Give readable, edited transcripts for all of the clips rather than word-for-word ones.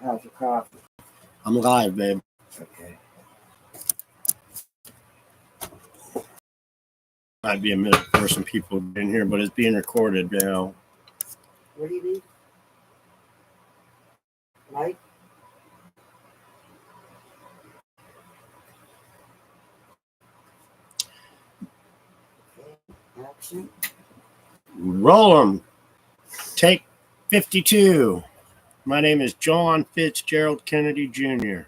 How's your coffee? I'm live, babe. Okay. Might be a minute for some people in here, but it's being recorded now. What do you need? Light? Okay. Action. Roll 'em. Take 52. My name is John Fitzgerald Kennedy Junior.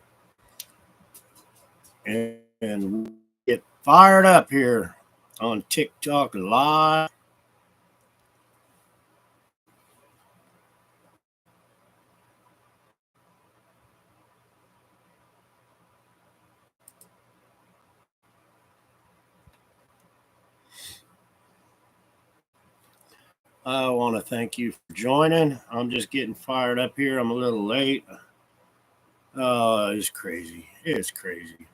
And we get fired up here on TikTok Live. I want to thank you for joining. I'm just getting fired up here. I'm a little late. Oh, it's crazy. It's crazy.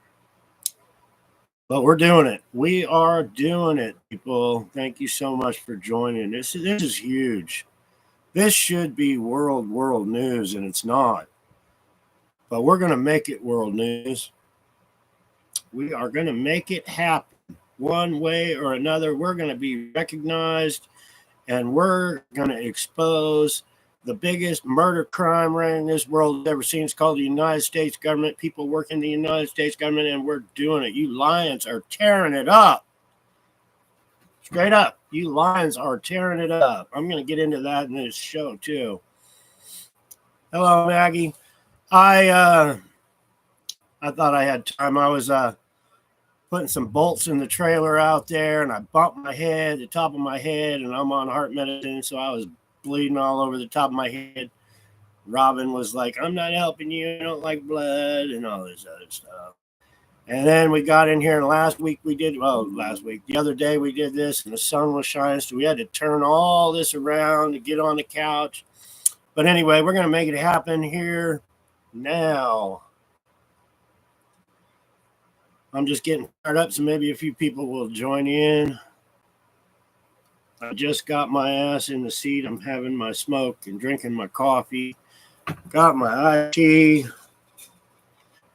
But we're doing it. We are doing it, people. Thank you so much for joining. This is huge. This should be world news, and it's not. But we're going to make it world news. We are going to make it happen one way or another. We're going to be recognized, and we're going to expose the biggest murder crime ring this world has ever seen. It's called the United States government. People work in the United States government, and we're doing it. You lions are tearing it up. Straight up. You lions are tearing it up. I'm going to get into that in this show, too. Hello, Maggie. I thought I had time. I was putting some bolts in the trailer out there, and I bumped my head, the top of my head, and I'm on heart medicine, so I was bleeding all over the top of my head. Robin was like, I'm not helping you. I don't like blood and all this other stuff. And then we got in here, and the other day we did this, and the sun was shining, so we had to turn all this around to get on the couch. But anyway, we're going to make it happen here now. I'm just getting fired up, so maybe a few people will join in. I just got my ass in the seat. I'm having my smoke and drinking my coffee. Got my tea.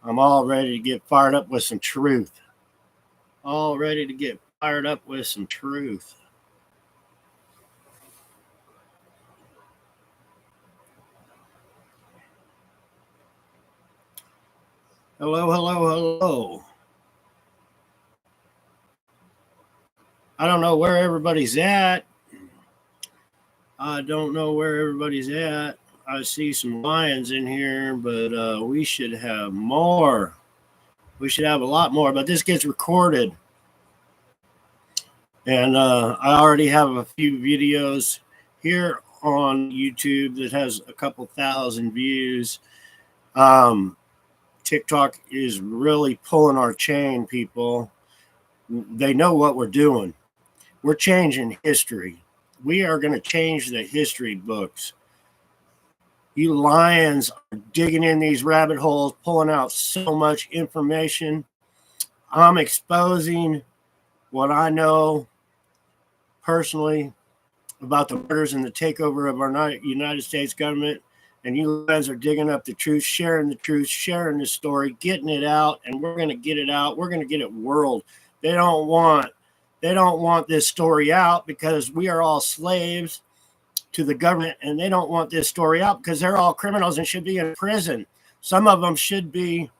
I'm all ready to get fired up with some truth. All ready to get fired up with some truth. Hello, hello, hello. I don't know where everybody's at. I see some lions in here, but we should have more. We should have a lot more, but this gets recorded. And I already have a few videos here on YouTube that has a couple thousand views. TikTok is really pulling our chain, people. They know what we're doing. We're changing history. We are going to change the history books. You lions are digging in these rabbit holes, pulling out so much information. I'm exposing what I know personally about the murders and the takeover of our United States government. And you guys are digging up the truth, sharing the story, getting it out, and we're going to get it out. We're going to get it world. They don't want this story out because we are all slaves to the government, and they don't want this story out because they're all criminals and should be in prison. Some of them should be.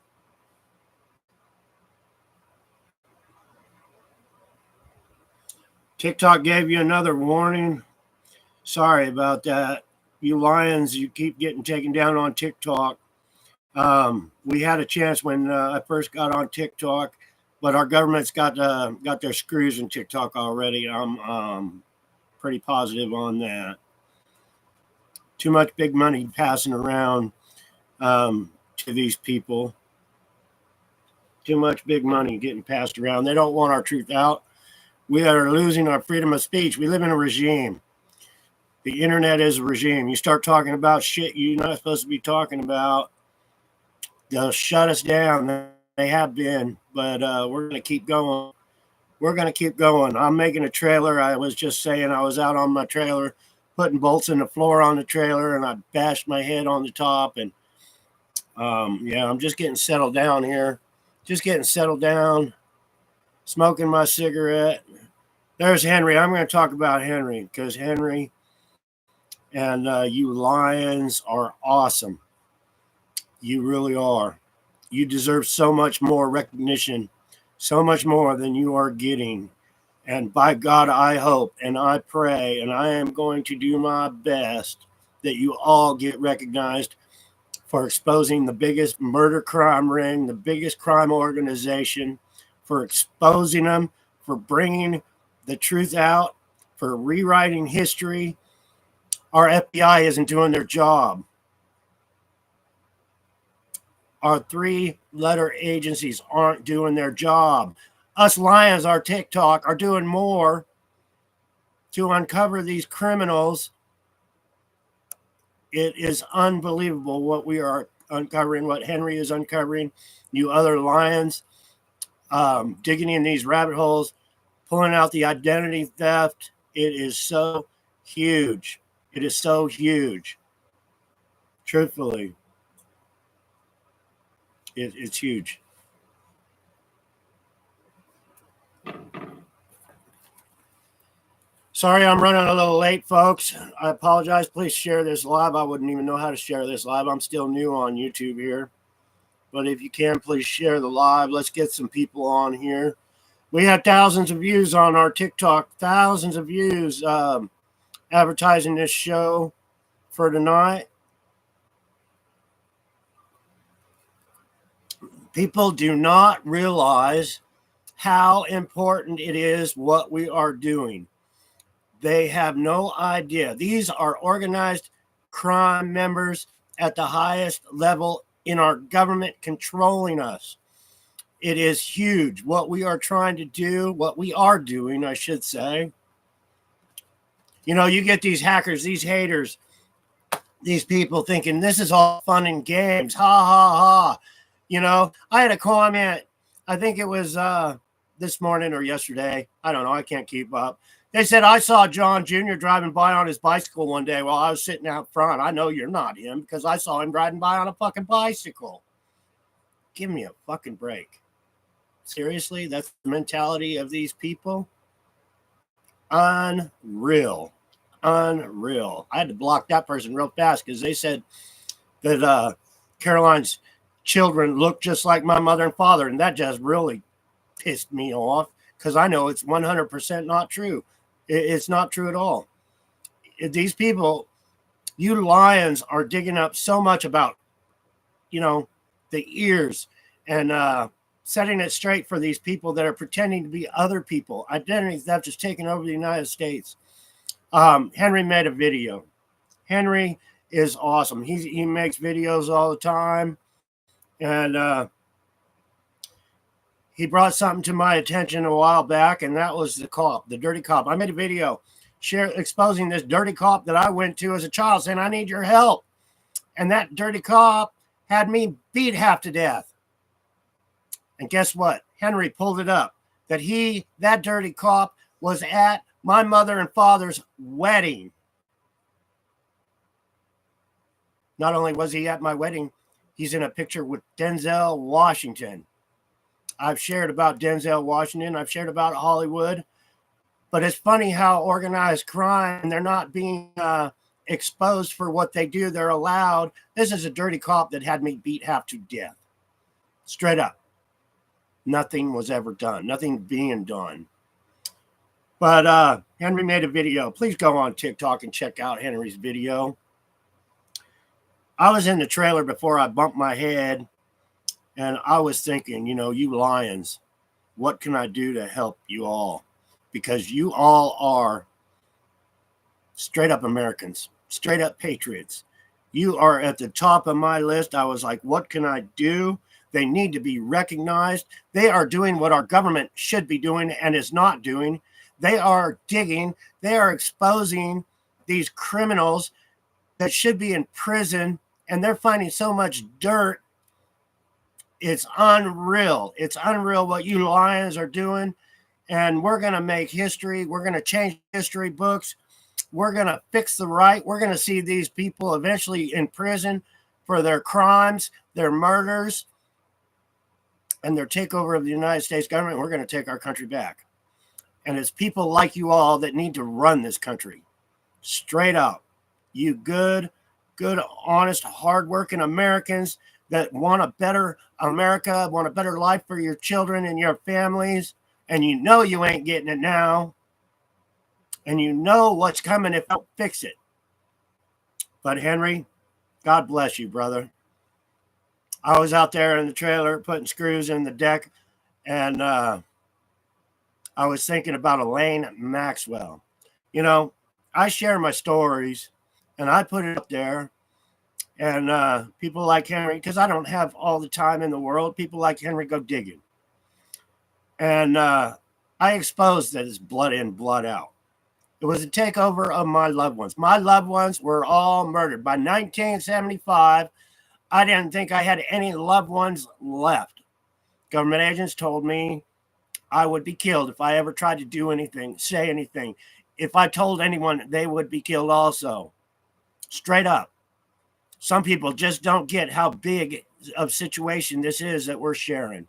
TikTok gave you another warning. Sorry about that. You lions, you keep getting taken down on TikTok. We had a chance when I first got on TikTok, but our government's got their screws in TikTok already. I'm pretty positive on that. Too much big money passing around to these people. Too much big money getting passed around. They don't want our truth out. We are losing our freedom of speech. We live in a regime. The internet is a regime. You start talking about shit you're not supposed to be talking about, they'll shut us down. They have been, but we're going to keep going. We're going to keep going. I'm making a trailer. I was just saying I was out on my trailer putting bolts in the floor on the trailer, and I bashed my head on the top, and Yeah, I'm just getting settled down here. Just getting settled down, smoking my cigarette. There's Henry. I'm going to talk about Henry because Henry and you Lions are awesome. You really are. You deserve so much more recognition, so much more than you are getting. And by God, I hope and I pray and I am going to do my best that you all get recognized for exposing the biggest murder crime ring, the biggest crime organization, for exposing them, for bringing the truth out, for rewriting history. Our FBI isn't doing their job. Our three-letter agencies aren't doing their job. Us Lions, our TikTok, are doing more to uncover these criminals. It is unbelievable what we are uncovering, what Henry is uncovering. You other Lions digging in these rabbit holes, pulling out the identity theft. It is so huge. It is so huge. Truthfully, it's huge. Sorry, I'm running a little late, folks. I apologize. Please share this live. I wouldn't even know how to share this live. I'm still new on YouTube here. But if you can, please share the live. Let's get some people on here. We had thousands of views on our TikTok, thousands of views advertising this show for tonight. People do not realize how important it is what we are doing. They have no idea. These are organized crime members at the highest level in our government controlling us. It is huge what we are trying to do, what we are doing, I should say. You know, you get these hackers, these haters, these people thinking this is all fun and games. Ha, ha, ha. You know, I had a comment, I think it was this morning or yesterday. I don't know. I can't keep up. They said, I saw John Jr. driving by on his bicycle one day while I was sitting out front. I know you're not him because I saw him riding by on a fucking bicycle. Give me a fucking break. Seriously? That's the mentality of these people? Unreal. Unreal. I had to block that person real fast because they said that Caroline's children look just like my mother and father. And that just really pissed me off because I know it's 100% not true. It's not true at all. These people, you Lions, are digging up so much about, you know, the ears and setting it straight for these people that are pretending to be other people. Identity theft is taking over the United States. Henry made a video. Henry is awesome. He makes videos all the time. And he brought something to my attention a while back, and that was the cop, the dirty cop. I made a video exposing this dirty cop that I went to as a child saying, I need your help. And that dirty cop had me beat half to death. And guess what? Henry pulled it up that that dirty cop was at my mother and father's wedding. Not only was he at my wedding, he's in a picture with Denzel Washington. I've shared about Denzel Washington. I've shared about Hollywood. But it's funny how organized crime, they're not being exposed for what they do. They're allowed. This is a dirty cop that had me beat half to death. Straight up. Nothing was ever done. Nothing being done. But Henry made a video. Please go on TikTok and check out Henry's video. I was in the trailer before I bumped my head. And I was thinking, you know, you Lions, what can I do to help you all? Because you all are straight up Americans, straight up patriots. You are at the top of my list. I was like, what can I do? They need to be recognized. They are doing what our government should be doing and is not doing. They are digging. They are exposing these criminals that should be in prison, and they're finding so much dirt. It's unreal. It's unreal what you Lions are doing. And we're going to make history. We're going to change history books. We're going to fix the right. We're going to see these people eventually in prison for their crimes, their murders, and their takeover of the United States government. We're going to take our country back. And it's people like you all that need to run this country. Straight up. You good, honest, hardworking Americans that want a better America, want a better life for your children and your families. And you know you ain't getting it now. And you know what's coming if you don't fix it. But Henry, God bless you, brother. I was out there in the trailer putting screws in the deck, and I was thinking about Elaine Maxwell. You know, I share my stories, and I put it up there, and people like Henry, because I don't have all the time in the world, people like Henry go digging. And I exposed that it's blood in, blood out. It was a takeover of my loved ones. My loved ones were all murdered. By 1975, I didn't think I had any loved ones left. Government agents told me I would be killed if I ever tried to do anything, say anything. If I told anyone, they would be killed also. Straight up. Some people just don't get how big of situation this is that we're sharing.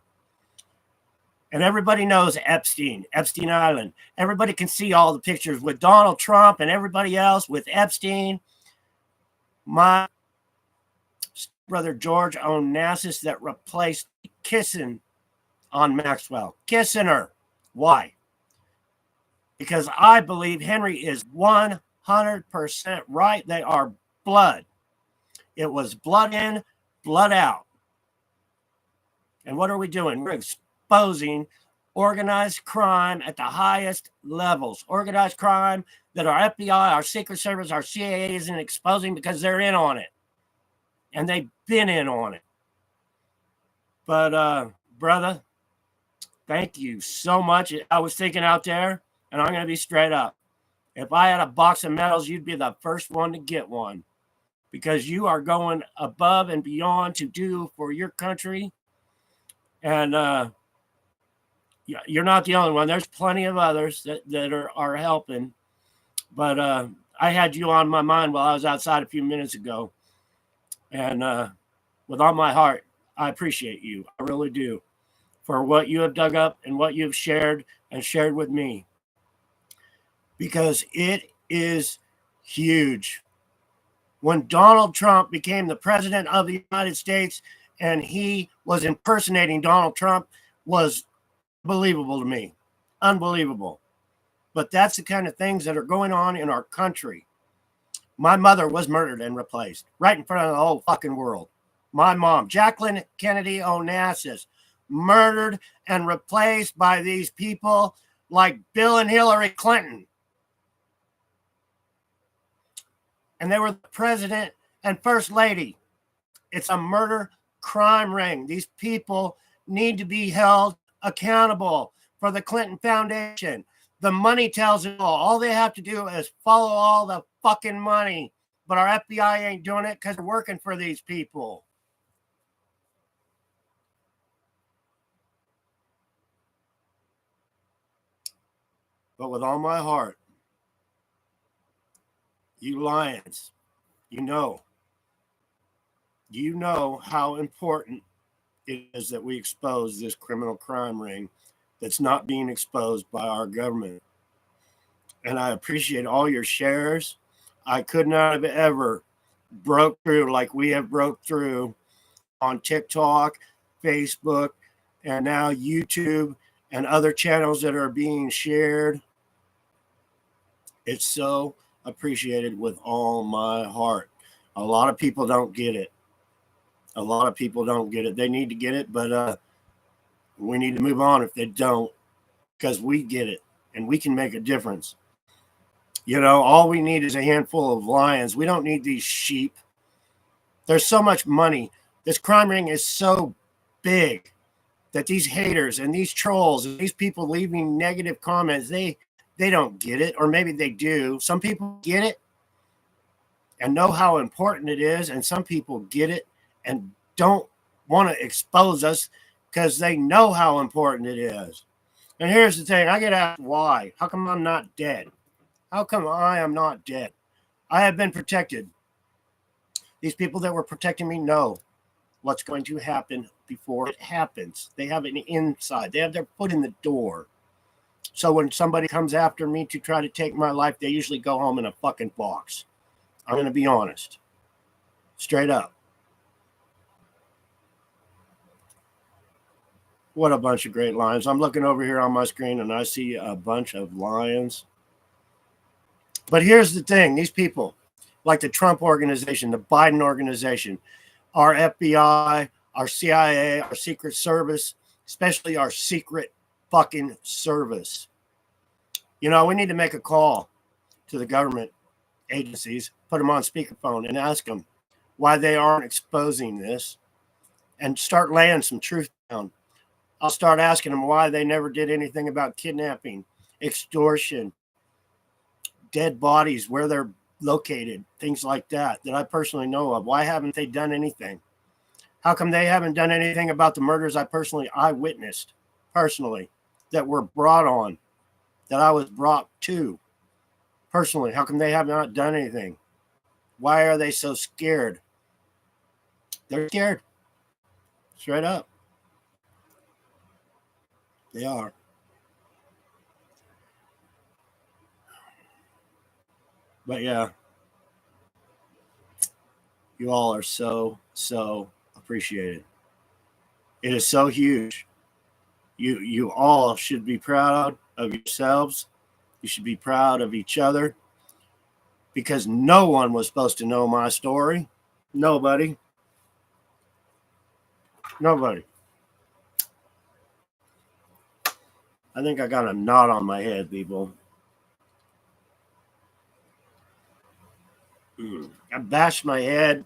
And everybody knows Epstein Island. Everybody can see all the pictures with Donald Trump and everybody else with Epstein. My brother George Onassis that replaced kissing on Maxwell. Kissing her. Why? Because I believe Henry is 100% right. They are blood. It was blood in, blood out. And what are we doing? We're exposing organized crime at the highest levels. Organized crime that our FBI, our Secret Service, our CIA isn't exposing because they're in on it. And they've been in on it. But, brother, thank you so much. I was thinking out there, and I'm going to be straight up. If I had a box of medals, you'd be the first one to get one. Because you are going above and beyond to do for your country. And you're not the only one. There's plenty of others that are helping. But I had you on my mind while I was outside a few minutes ago. And with all my heart, I appreciate you. I really do. For what you have dug up and what you've shared and shared with me. Because it is huge. When Donald Trump became the president of the United States and he was impersonating Donald Trump was unbelievable to me. Unbelievable. But that's the kind of things that are going on in our country. My mother was murdered and replaced right in front of the whole fucking world. My mom, Jacqueline Kennedy Onassis, murdered and replaced by these people like Bill and Hillary Clinton. And they were the president and first lady. It's a murder crime ring. These people need to be held accountable for the Clinton Foundation. The money tells it all. All they have to do is follow all the fucking money. But our FBI ain't doing it because they're working for these people. But with all my heart, you lions, you know how important it is that we expose this criminal crime ring that's not being exposed by our government. And I appreciate all your shares. I could not have ever broke through like we have broke through on TikTok, Facebook, and now YouTube and other channels that are being shared. It's so appreciated with all my heart. A lot of people don't get it. A lot of people don't get it. They need to get it, but we need to move on if they don't, because we get it and we can make a difference. You know, all we need is a handful of lions. We don't need these sheep. There's so much money. This crime ring is so big that these haters and these trolls and these people leaving negative comments, they don't get it, or maybe they do. Some people get it and know how important it is, and some people get it and don't want to expose us because they know how important it is. And here's the thing. I get asked why. How come I'm not dead? How come I am not dead? I have been protected These people that were protecting me know what's going to happen before it happens. They have an inside. They have their foot in the door. So when somebody comes after me to try to take my life, they usually go home in a fucking box. I'm going to be honest. Straight up. What a bunch of great lions. I'm looking over here on my screen and I see a bunch of lions. But here's the thing. These people, like the Trump organization, the Biden organization, our FBI, our CIA, our Secret Service, especially our secret fucking service. You know, we need to make a call to the government agencies, put them on speakerphone and ask them why they aren't exposing this and start laying some truth down. I'll start asking them why they never did anything about kidnapping, extortion, dead bodies, where they're located, things like that I personally know of. Why haven't they done anything? How come they haven't done anything about the murders I witnessed personally, that were brought on, that I was brought to personally? How come they have not done anything? Why are they so scared? They're scared. Straight up. They are. But yeah, you all are so appreciated. It is so huge. You all should be proud of yourselves. You should be proud of each other, because no one was supposed to know my story. Nobody. I think I got a knot on my head, people. I bashed my head.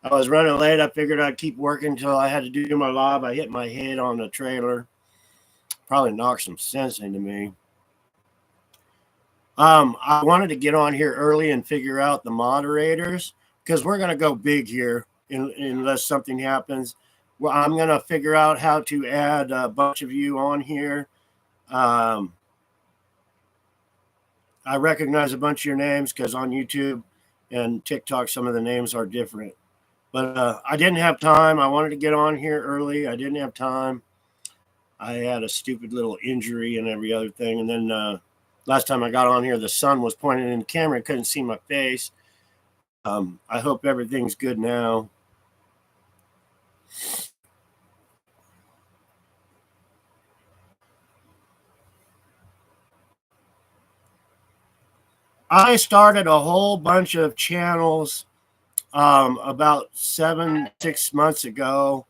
I was running late. I figured I'd keep working until I had to do my live. I hit my head on the trailer. Probably knocked some sense into me. I wanted to get on here early and figure out the moderators, because we're going to go big here unless something happens. Well, I'm going to figure out how to add a bunch of you on here. I recognize a bunch of your names because on YouTube and TikTok, some of the names are different. But I didn't have time. I wanted to get on here early. I didn't have time. I had a stupid little injury and every other thing. And then last time I got on here, the sun was pointing in the camera. I couldn't see my face. I hope everything's good now. I started a whole bunch of channels about 6 months ago,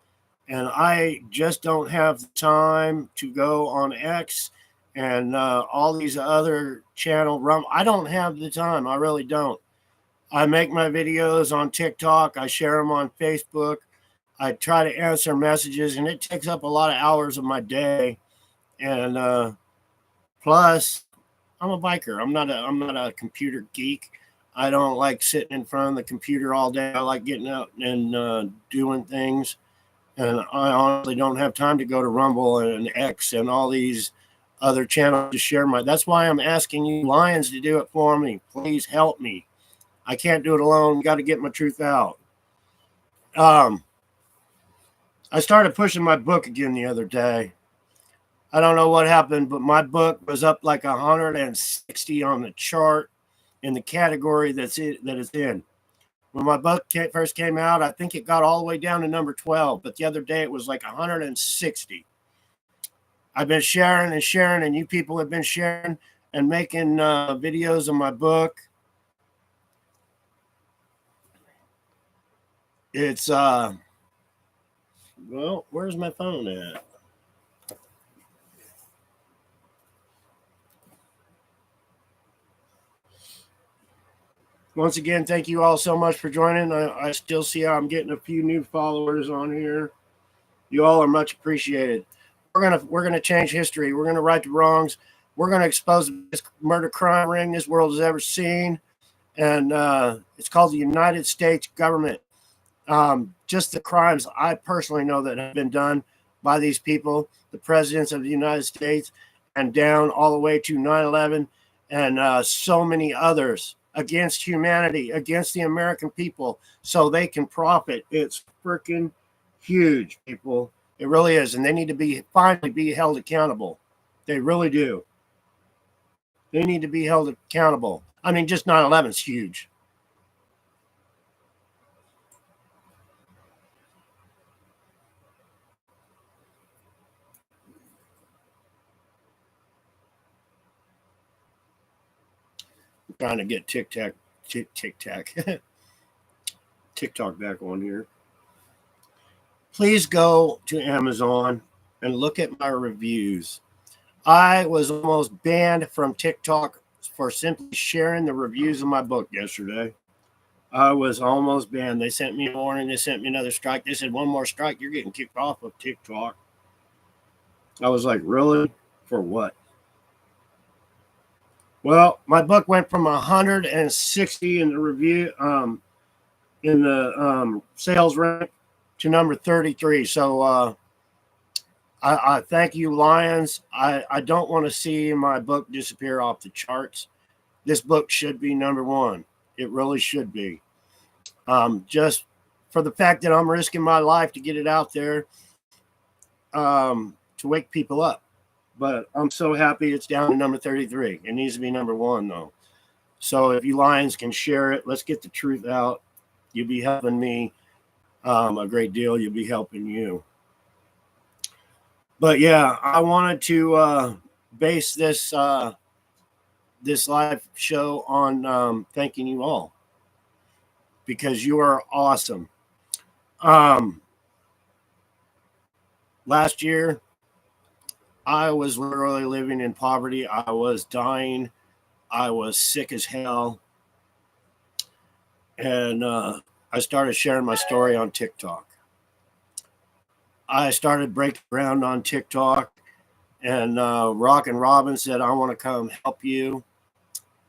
and I just don't have the time to go on X and all these other channel I don't have the time. I really don't. I make my videos on TikTok. I share them on Facebook. I try to answer messages, and it takes up a lot of hours of my day. And plus, I'm a biker. I'm not a computer geek. I don't like sitting in front of the computer all day. I like getting out and doing things. And I honestly don't have time to go to Rumble and X and all these other channels to share my. That's why I'm asking you lions to do it for me. Please help me. I can't do it alone. Got to get my truth out. I started pushing my book again the other day. I don't know what happened, but my book was up like 160 on the chart in the category that it's in. When my book first came out, I think it got all the way down to number 12, but the other day it was like 160. I've been sharing, and you people have been sharing and making videos of my book. It's, well, where's my phone at? Once again, thank you all so much for joining. I still see how I'm getting a few new followers on here. You all are much appreciated. We're gonna change history. We're gonna right the wrongs. We're gonna expose the biggest murder crime ring this world has ever seen, and it's called the United States government. Just the crimes I personally know that have been done by these people, the presidents of the United States, and down all the way to 9/11 and so many others. against humanity, against the American people, so they can profit. It's freaking huge, people. It really is. And they need to finally be held accountable. They really do. They need to be held accountable. I mean, just 9/11 is huge. I'm trying to get TikTok back on here. Please go to Amazon and look at my reviews. I was almost banned from TikTok for simply sharing the reviews of my book yesterday. I was almost banned. They sent me a warning. They sent me another strike. They said, one more strike, you're getting kicked off of TikTok. I was like, really? For what? Well, my book went from 160 in the review, in the sales rank to number 33. So I thank you, Lions. I don't want to see my book disappear off the charts. This book should be number one. It really should be. Just for the fact that I'm risking my life to get it out there, to wake people up. But I'm so happy it's down to number 33. It needs to be number one, though. So if you Lions can share it, let's get the truth out. You'll be helping me a great deal. You'll be helping you. But yeah, I wanted to base this this live show on thanking you all, because you are awesome. Last year, I was literally living in poverty. I was dying. I was sick as hell. And I started sharing my story on TikTok. I started breaking ground on TikTok. And Rockin' Robin said, I want to come help you.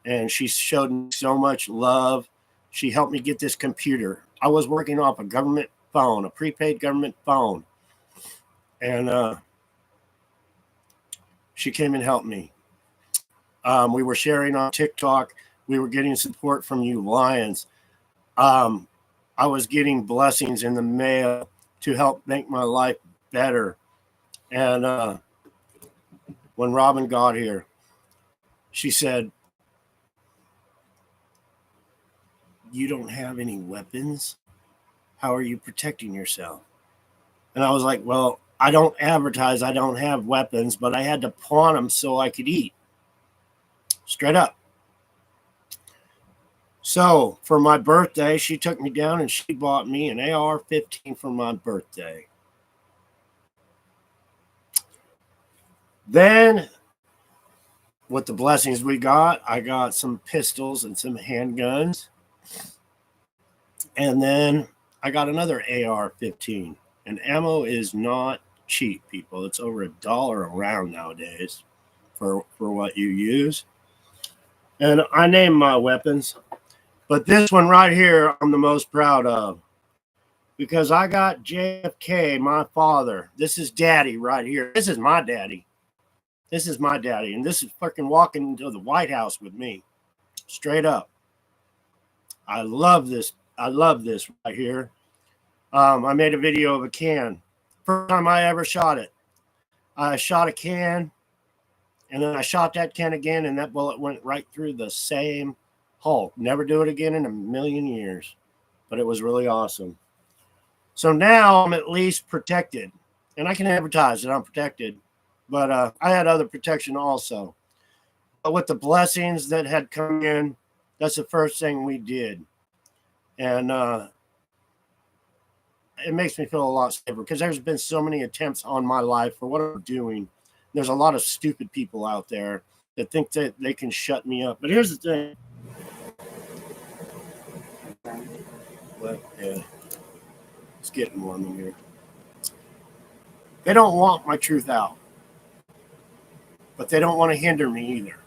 And she showed me so much love. She helped me get this computer. I was working off a government phone, a prepaid government phone. And she came and helped me. We were sharing on TikTok. We were getting support from you Lions. I was getting blessings in the mail to help make my life better. And when Robin got here, she said, you don't have any weapons? How are you protecting yourself? And I was like, well, I don't advertise I don't have weapons, but I had to pawn them so I could eat. Straight up. So for my birthday, she took me down and she bought me an AR-15 for my birthday. Then, with the blessings we got, I got some pistols and some handguns. And then I got another AR-15. And ammo is not cheap, people. It's over $1 a round nowadays for what you use. And I named my weapons. But this one right here, I'm the most proud of. Because I got JFK, my father. This is daddy right here. This is my daddy. This is my daddy. And this is fucking walking into the White House with me. Straight up. I love this. I love this right here. I made a video of a can. First time I ever shot it. I shot a can. And then I shot that can again. And that bullet went right through the same hole. Never do it again in a million years. But it was really awesome. So now I'm at least protected. And I can advertise that I'm protected. But I had other protection also. But with the blessings that had come in, that's the first thing we did. And it makes me feel a lot safer because there's been so many attempts on my life for what I'm doing. There's a lot of stupid people out there that think that they can shut me up. But here's the thing. But, yeah, it's getting warm in here. They don't want my truth out. But they don't want to hinder me either.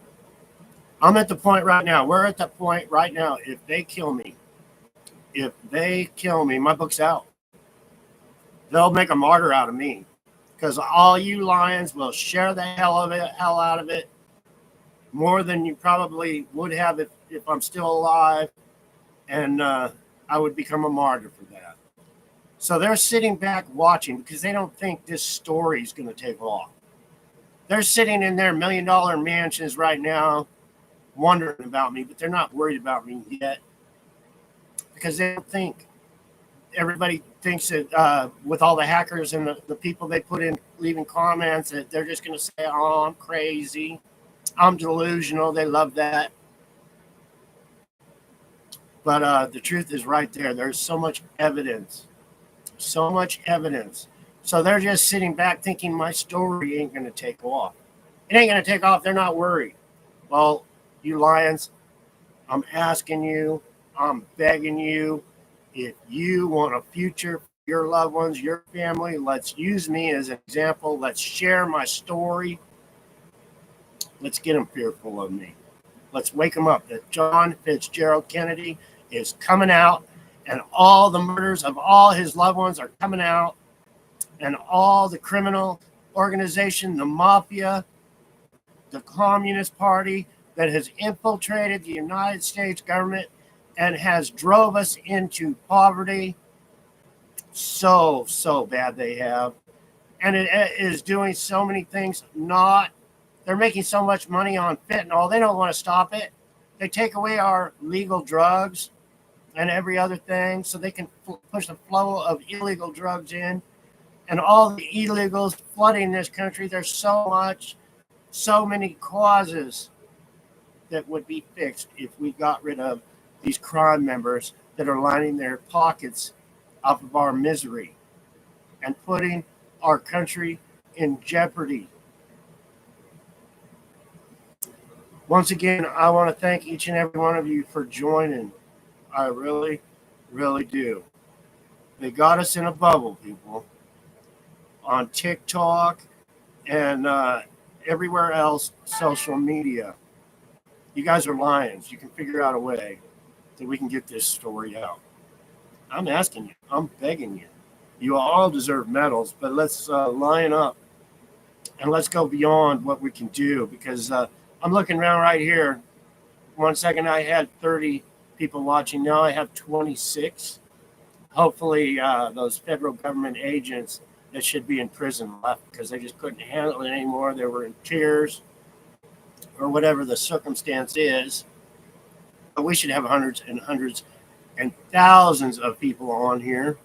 I'm at the point right now. We're at the point right now. If they kill me, my book's out. They'll make a martyr out of me. Because all you Lions will share the hell out of it, more than you probably would have if I'm still alive, and I would become a martyr for that. So they're sitting back watching because they don't think this story is going to take off. They're sitting in their $1 million mansions right now wondering about me, but they're not worried about me yet because they don't think. Everybody thinks that with all the hackers and the people they put in leaving comments that they're just going to say, oh, I'm crazy. I'm delusional. They love that. But the truth is right there. There's so much evidence. So much evidence. So they're just sitting back thinking my story ain't going to take off. It ain't going to take off. They're not worried. Well, you lions, I'm asking you, I'm begging you, if you want a future for your loved ones, your family, let's use me as an example. Let's share my story. Let's get them fearful of me. Let's wake them up that John Fitzgerald Kennedy is coming out, and all the murders of all his loved ones are coming out, and all the criminal organization, the mafia, the Communist Party that has infiltrated the United States government and has drove us into poverty. So bad they have. And it is doing so many things they're making so much money on fentanyl. They don't want to stop it. They take away our legal drugs and every other thing so they can push the flow of illegal drugs in. And all the illegals flooding this country. There's so many causes that would be fixed if we got rid of these crime members that are lining their pockets off of our misery and putting our country in jeopardy. Once again, I want to thank each and every one of you for joining. I really, really do. They got us in a bubble, people, on TikTok and everywhere else, social media. You guys are lions. You can figure out a way that we can get this story out. I'm asking you. I'm begging you. You all deserve medals, but let's line up and let's go beyond what we can do because I'm looking around right here. 1 second, I had 30 people watching. Now I have 26. Hopefully, those federal government agents that should be in prison left because they just couldn't handle it anymore. They were in tears or whatever the circumstance is. But we should have hundreds and hundreds and thousands of people on here.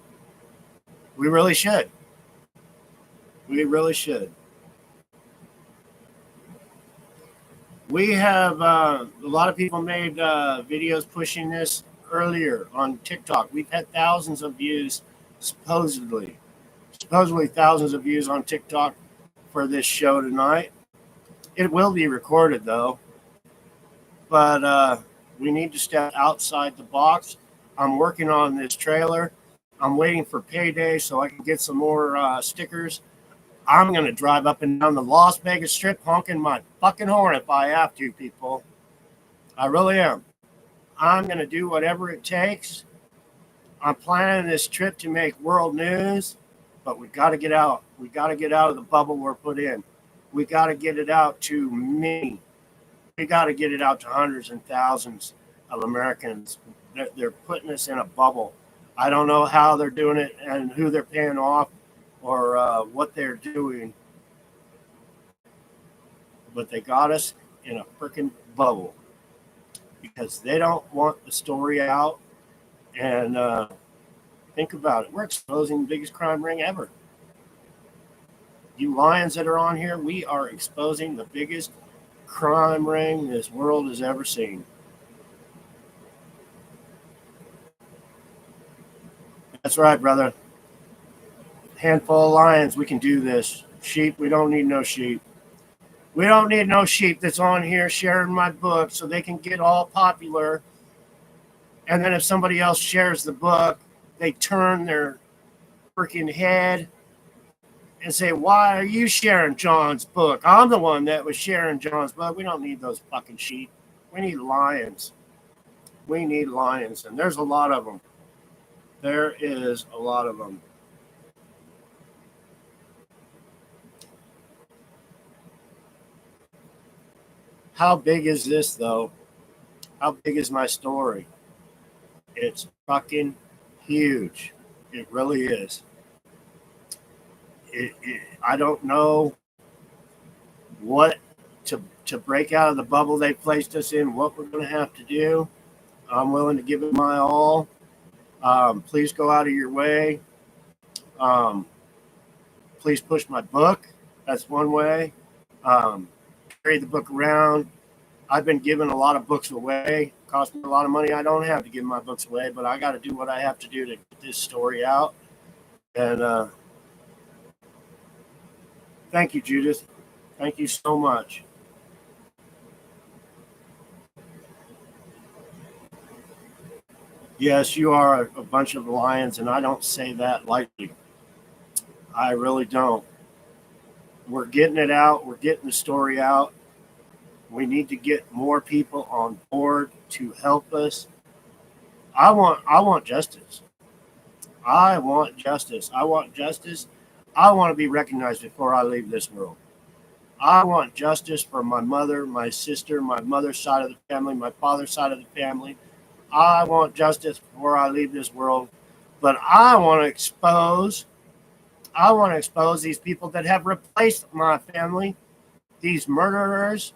We really should. We really should. We have a lot of people made videos pushing this earlier on TikTok. We've had thousands of views, supposedly thousands of views on TikTok for this show tonight. It will be recorded though, but we need to step outside the box. I'm working on this trailer. I'm waiting for payday so I can get some more stickers. I'm going to drive up and down the Las Vegas Strip honking my fucking horn if I have to, people. I really am. I'm going to do whatever it takes. I'm planning this trip to make world news, but we got to get out. We got to get out of the bubble we're put in. We got to get it out to many. We got to get it out to hundreds and thousands of Americans. They're putting us in a bubble. I don't know how they're doing it and who they're paying off or what they're doing, but they got us in a freaking bubble because they don't want the story out. And think about it. We're exposing the biggest crime ring ever. You lions that are on here, we are exposing the biggest crime ring this world has ever seen. That's right, brother. Handful of lions, we can do this. Sheep, we don't need no sheep. We don't need no sheep that's on here sharing my book so they can get all popular. And then if somebody else shares the book, they turn their freaking head and say, why are you sharing John's book? I'm the one that was sharing John's book. We don't need those fucking sheep. We need lions. We need lions. And there's a lot of them. There is a lot of them. How big is this, though? How big is my story? It's fucking huge. It really is. I don't know what to break out of the bubble they placed us in, what we're going to have to do. I'm willing to give it my all. Please go out of your way. Um, please push my book. That's one way. Carry the book around. I've been giving a lot of books away. It costs me a lot of money. I don't have to give my books away, but I got to do what I have to do to get this story out. And thank you, Judith. Thank you so much. Yes, you are a bunch of lions, and I don't say that lightly. I really don't. We're getting it out. We're getting the story out. We need to get more people on board to help us. I want justice. I want justice. I want justice. I want to be recognized before I leave this world. I want justice for my mother, my sister, my mother's side of the family, my father's side of the family. I want justice before I leave this world. But I want to expose these people that have replaced my family, these murderers,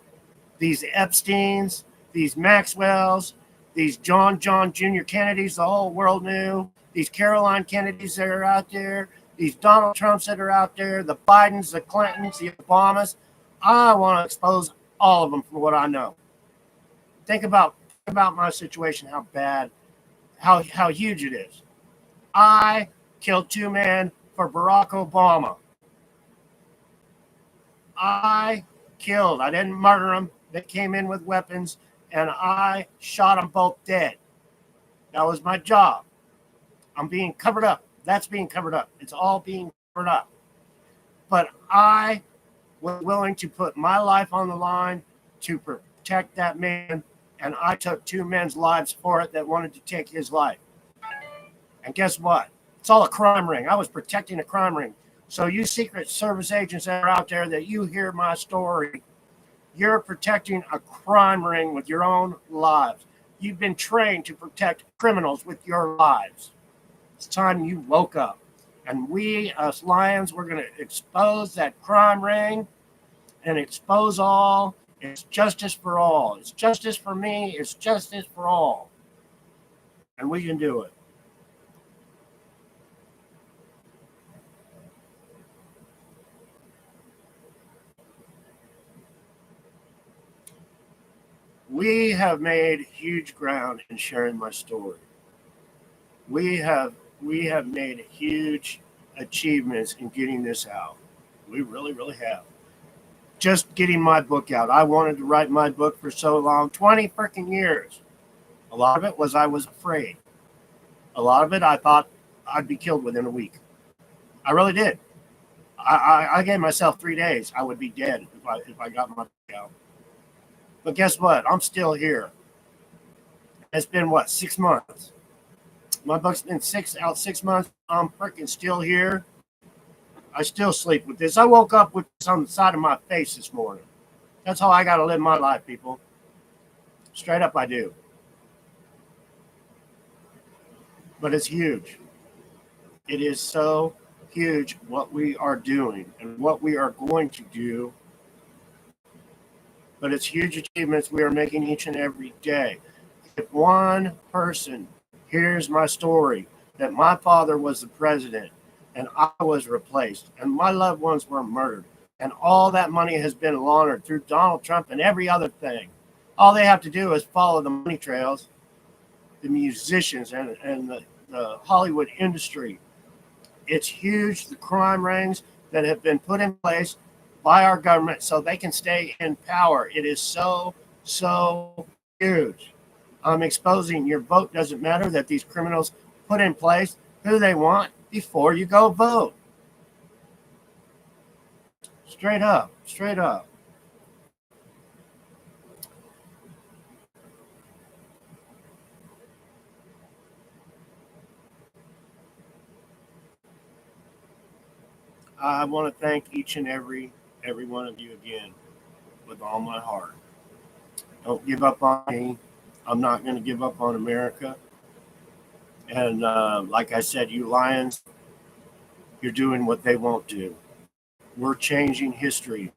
these Epsteins, these Maxwells, these John Junior Kennedys the whole world knew, these Caroline Kennedys that are out there, these Donald Trumps that are out there, the Bidens, the Clintons, the Obamas. I want to expose all of them for what I know. Think about my situation, how bad, how huge it is. I killed 2 men for Barack Obama. I didn't murder them. They came in with weapons, and I shot them both dead. That was my job. I'm being covered up. That's being covered up. It's all being covered up. But I was willing to put my life on the line to protect that man, and I took 2 men's lives for it that wanted to take his life. And guess what? It's all a crime ring. I was protecting a crime ring. So you Secret Service agents that are out there that you hear my story, you're protecting a crime ring with your own lives. You've been trained to protect criminals with your lives. It's time you woke up. And we, us lions, we're going to expose that crime ring and expose all. It's justice for all. It's justice for me. It's justice for all. And we can do it. We have made huge ground in sharing my story. We have made huge achievements in getting this out. We really, really have. Just getting my book out. I wanted to write my book for so long, 20 freaking years. A lot of it was I was afraid. A lot of it I thought I'd be killed within a week. I really did. I gave myself 3 days. I would be dead if I got my book out. But guess what? I'm still here. It's been what, 6 months? My book's been 6 months. I'm freaking still here. I still sleep with this. I woke up with this on the side of my face this morning. That's how I got to live my life, people. Straight up, I do. But it's huge. It is so huge what we are doing and what we are going to do. But it's huge achievements we are making each and every day. If one person hears my story, that my father was the president and I was replaced and my loved ones were murdered and all that money has been laundered through Donald Trump and every other thing, all they have to do is follow the money trails, the musicians and the Hollywood industry. It's huge, the crime rings that have been put in place by our government so they can stay in power. It is so, so huge. I'm exposing your vote doesn't matter that these criminals put in place who they want before you go vote. Straight up, straight up. I want to thank each and every one of you again with all my heart. Don't give up on me. I'm not going to give up on America. And like I said, you lions, you're doing what they won't do. We're changing history.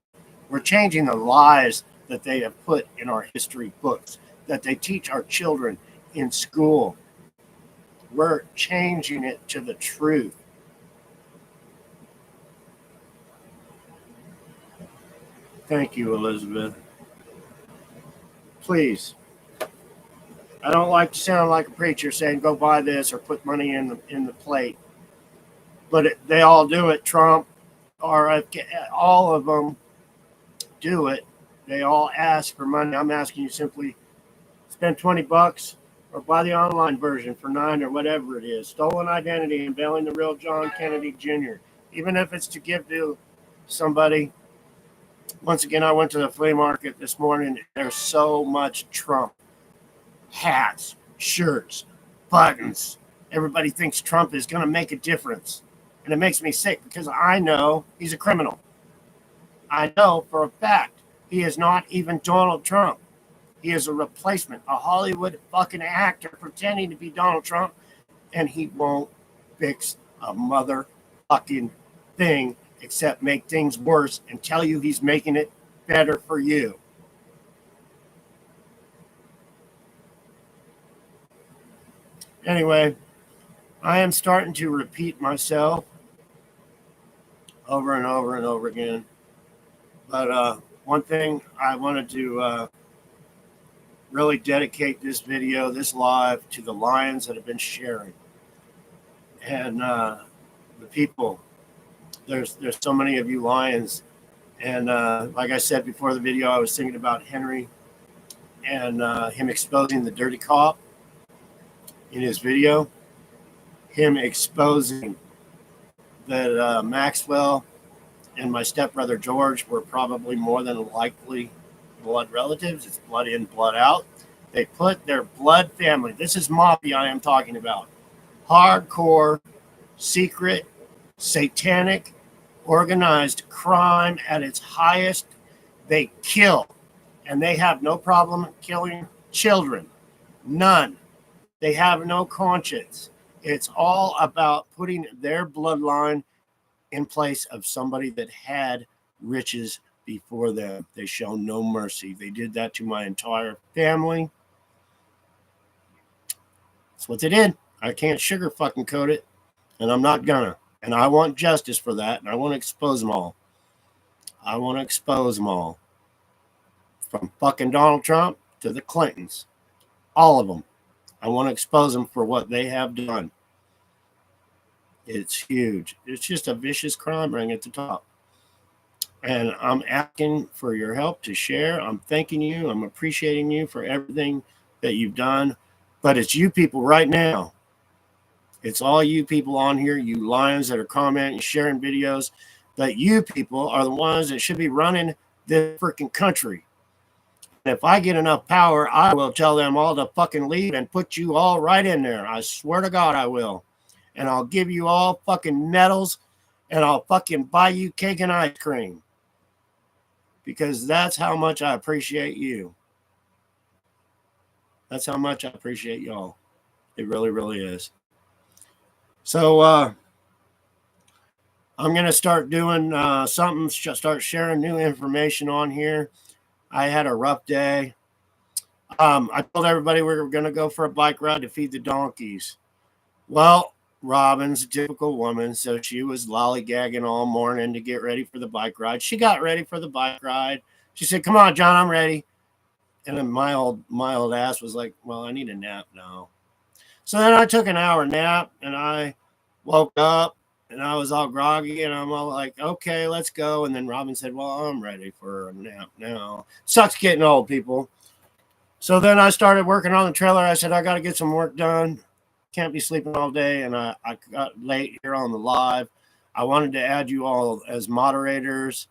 We're changing the lies that they have put in our history books, that they teach our children in school. We're changing it to the truth. Thank you, Elizabeth. Please. I don't like to sound like a preacher saying go buy this or put money in the plate, but they all do it. Trump, or all of them do it. They all ask for money. I'm asking you simply spend $20 or buy the online version for $9 or whatever it is. Stolen identity, unveiling the real John Kennedy Junior. Even if it's to give to somebody. Once again, I went to the flea market this morning. There's so much Trump. Hats, shirts, buttons. Everybody thinks Trump is going to make a difference. And it makes me sick because I know he's a criminal. I know for a fact he is not even Donald Trump. He is a replacement, a Hollywood fucking actor pretending to be Donald Trump, and he won't fix a motherfucking thing except make things worse and tell you he's making it better for you. Anyway, I am starting to repeat myself over and over and over again. But one thing I wanted to really dedicate this video, this live, to the lions that have been sharing. And the people, there's so many of you lions. And like I said before the video, I was thinking about Henry and him exposing the dirty cop in his video. Him exposing that Maxwell and my stepbrother George were probably more than likely blood relatives. It's blood in, blood out. They put their blood family. This is mafia I am talking about. Hardcore, secret, satanic, organized crime at its highest. They kill, and they have no problem killing children. None. They have no conscience. It's all about putting their bloodline in place of somebody that had riches before them. They show no mercy. They did that to my entire family. That's what they did. I can't sugar fucking coat it, and I'm not gonna. And I want justice for that, and I want to expose them all. I want to expose them all. From fucking Donald Trump to the Clintons. All of them. I want to expose them for what they have done. It's huge. It's just a vicious crime ring at the top. And I'm asking for your help to share. I'm thanking you. I'm appreciating you for everything that you've done. But it's you people right now. It's all you people on here, you lions that are commenting, sharing videos. That you people are the ones that should be running this freaking country. If I get enough power, I will tell them all to fucking leave and put you all right in there. I swear to God I will. And I'll give you all fucking medals, and I'll fucking buy you cake and ice cream. Because that's how much I appreciate you. That's how much I appreciate y'all. It really, really is. So I'm going to start doing something, start sharing new information on here. I had a rough day. I told everybody we were going to go for a bike ride to feed the donkeys. Well, Robin's a typical woman, so she was lollygagging all morning to get ready for the bike ride. She got ready for the bike ride. She said, "Come on, John, I'm ready." And then my old ass was like, "Well, I need a nap now." So then I took an hour nap, and I woke up, and I was all groggy, and I'm all like, "Okay, let's go." And then Robin said, "Well, I'm ready for a nap now." Sucks getting old, people. So then I started working on the trailer. I said, I got to get some work done. Can't be sleeping all day. And I got late here on the live. I wanted to add you all as moderators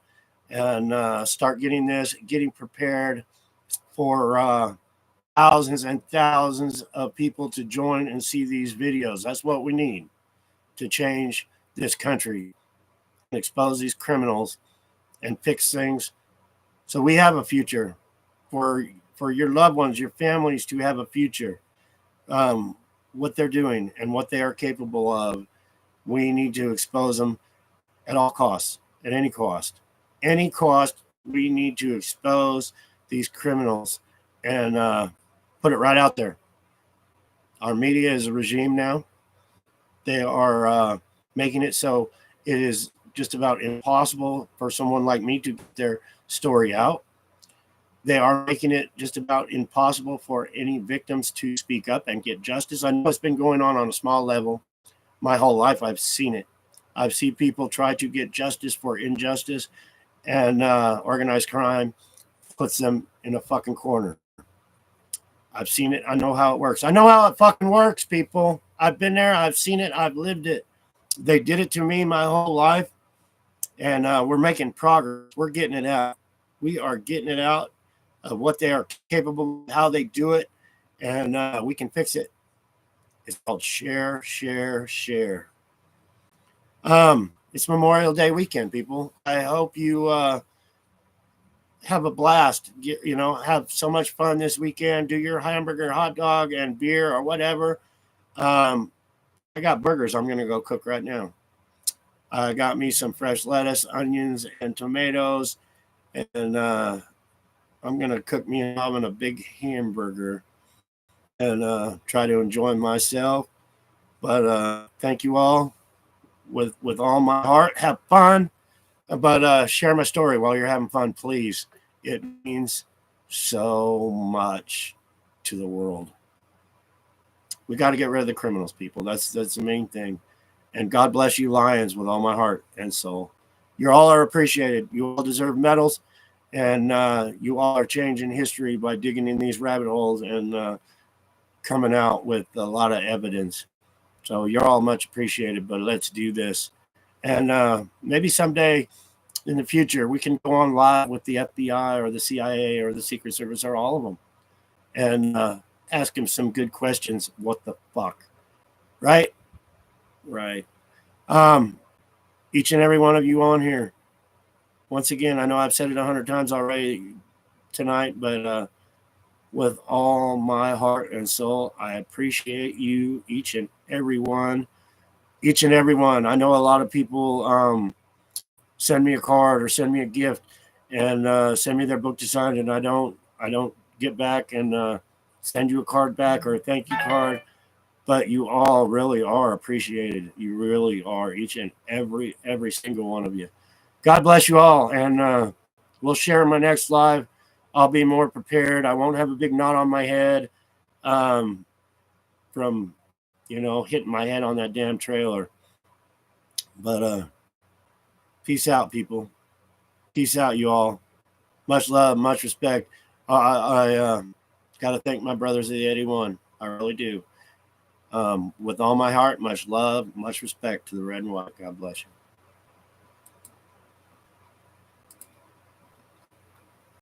and start getting prepared for thousands and thousands of people to join and see these videos. That's what we need to change this country, expose these criminals, and fix things so we have a future for for your loved ones, your families to have a future. What they're doing and what they are capable of, we need to expose them at all costs, at any cost. Any cost, we need to expose these criminals and put it right out there. Our media is a regime now. They are making it so it is just about impossible for someone like me to get their story out. They are making it just about impossible for any victims to speak up and get justice. I know it's been going on a small level. My whole life, I've seen it. I've seen people try to get justice for injustice, and organized crime puts them in a fucking corner. I've seen it. I know how it works. I know how it fucking works, people. I've been there. I've seen it. I've lived it. They did it to me my whole life, and we're making progress. We're getting it out. We are getting it out of what they are capable of, how they do it, and we can fix it. It's called share, share, share. It's Memorial Day weekend, people. I hope you have a blast. Have so much fun this weekend. Do your hamburger, hot dog, and beer or whatever. I got burgers I'm going to go cook right now. I got me some fresh lettuce, onions, and tomatoes, and I'm going to cook me and Alvin a big hamburger and try to enjoy myself. But thank you all with all my heart. Have fun, but share my story while you're having fun, please. It means so much to the world. We got to get rid of the criminals, people. That's the main thing. And God bless you, Lions, with all my heart and soul. You all are appreciated. You all deserve medals, and you all are changing history by digging in these rabbit holes and coming out with a lot of evidence. So you're all much appreciated, but let's do this. And maybe someday in the future, we can go on live with the FBI or the CIA or the Secret Service or all of them and ask them some good questions. What the fuck? Right? Right. Each and every one of you on here, once again, I know I've said it 100 times already tonight, but with all my heart and soul, I appreciate you, each and every one. Each and every one. I know a lot of people send me a card or send me a gift and send me their book to sign, and I don't get back and send you a card back or a thank you card. But you all really are appreciated. You really are, each and every single one of you. God bless you all, and we'll share my next live. I'll be more prepared. I won't have a big knot on my head from hitting my head on that damn trailer. But peace out, people. Peace out, you all. Much love, much respect. I got to thank my brothers of the 81. I really do. With all my heart, much love, much respect to the red and white. God bless you.